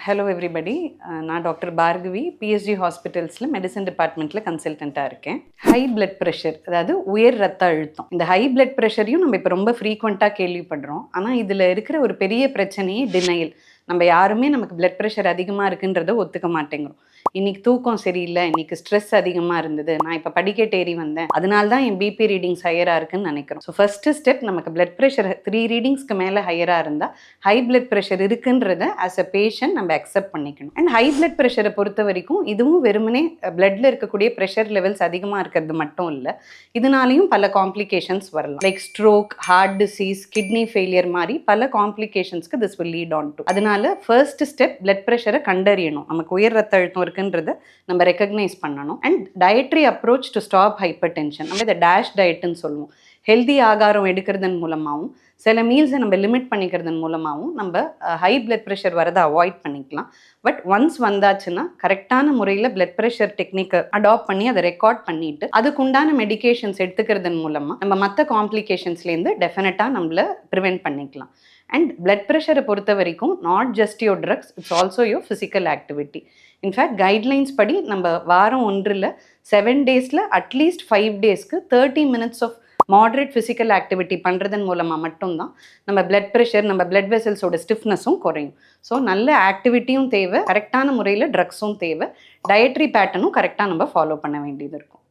Hello everybody, நான் doctor Bhargavi PSG ஹாஸ்பிட்டல்ஸில் medicine டிபார்ட்மெண்ட்டில் கன்சல்டண்ட்டாக இருக்கேன். ஹை பிளட் ப்ரெஷர், அதாவது உயர் ரத்த அழுத்தம். இந்த ஹை பிளட் ப்ரெஷரையும் நம்ம இப்போ ரொம்ப ஃப்ரீக்வெண்ட்டாக கேள்விப்படுறோம். ஆனால் இதில் இருக்கிற ஒரு பெரிய பிரச்சனையே டினையல். நம்ம யாருமே நமக்கு பிளட் ப்ரெஷர் அதிகமாக இருக்குன்றதை ஒத்துக்க மாட்டேங்கிறோம். இன்னைக்கு தூக்கம் சரியில்லை, இன்னைக்கு ஸ்ட்ரெஸ் அதிகமாக இருந்தது, நான் இப்போ படிக்கட்டு ஏறி வந்தேன், அதனால தான் என் பிபி ரீடிங்ஸ் ஹையராக இருக்குன்னு நினைக்கிறோம். ஸோ ஃபஸ்ட்டு ஸ்டெப், நமக்கு பிளட் ப்ரெஷர் 3 ரீடிங்ஸ்க்கு மேலே ஹையராக இருந்தால் ஹை பிளட் ப்ரெஷர் இருக்குன்றத ஆஸ் அ பேஷண்ட் நம்ம அக்செப்ட் பண்ணிக்கணும். அண்ட் ஹை பிளட் ப்ரெஷரை பொறுத்த வரைக்கும் இதுவும் வெறுமனே பிளட்ல இருக்கக்கூடிய ப்ரெஷர் லெவல்ஸ் அதிகமாக இருக்கிறது மட்டும் இல்லை, இதனாலையும் பல காம்ப்ளிகேஷன்ஸ் வரலாம். Like stroke, heart disease, kidney failure மாதிரி பல காம்ப்ளிகேஷன்ஸ்க்கு this will lead on to. அதனால ஃபர்ஸ்ட் ஸ்டெப் பிளட் ப்ரெஷரை கண்டறியணும். நமக்கு உயர் ரத்த அழுத்தம் இருக்குன்றத நம்ம ரெக்கக்னைஸ் பண்ணணும். And dietary approach to stop hyper tension, நம்ம இதை டேஷ் டயட்னு சொல்லுவோம். ஹெல்தி ஆகாரம் எடுக்கிறதன் மூலமாகவும் சில மீல்ஸை நம்ம லிமிட் பண்ணிக்கிறதன் மூலமாகவும் நம்ம ஹை பிளட் ப்ரெஷர் வரதை அவாய்ட் பண்ணிக்கலாம். பட் ஒன்ஸ் வந்தாச்சுன்னா கரெக்டான முறையில் பிளட் ப்ரெஷர் டெக்னிக்கை அடாப்ட் பண்ணி அதை ரெக்கார்ட் பண்ணிட்டு அதுக்குண்டான மெடிகேஷன்ஸ் எடுத்துக்கிறதன் மூலமாக நம்ம மற்ற காம்ப்ளிகேஷன்ஸ்லேருந்து டெஃபினட்டாக நம்மளை ப்ரிவென்ட் பண்ணிக்கலாம். அண்ட் பிளட் ப்ரெஷரை பொறுத்த வரைக்கும் not just your drugs, it's also your physical activity. In fact guidelines படி நம்ம வாரம் 1 7 டேஸில் அட்லீஸ்ட் 5 டேஸ்க்கு 30 minutes of moderate physical activity பண்ணுறதன் மூலமாக மட்டும்தான் நம்ம பிளட் ப்ரெஷர், நம்ம பிளட் வெசல்ஸோட ஸ்டிஃப்னஸும் குறையும். ஸோ நல்ல ஆக்டிவிட்டியும் தேவை, கரெக்டான முறையில் ட்ரக்ஸும் தேவை, டயட்ரி பேட்டர்னும் கரெக்டாக நம்ம ஃபாலோ பண்ண வேண்டியது இருக்கும்.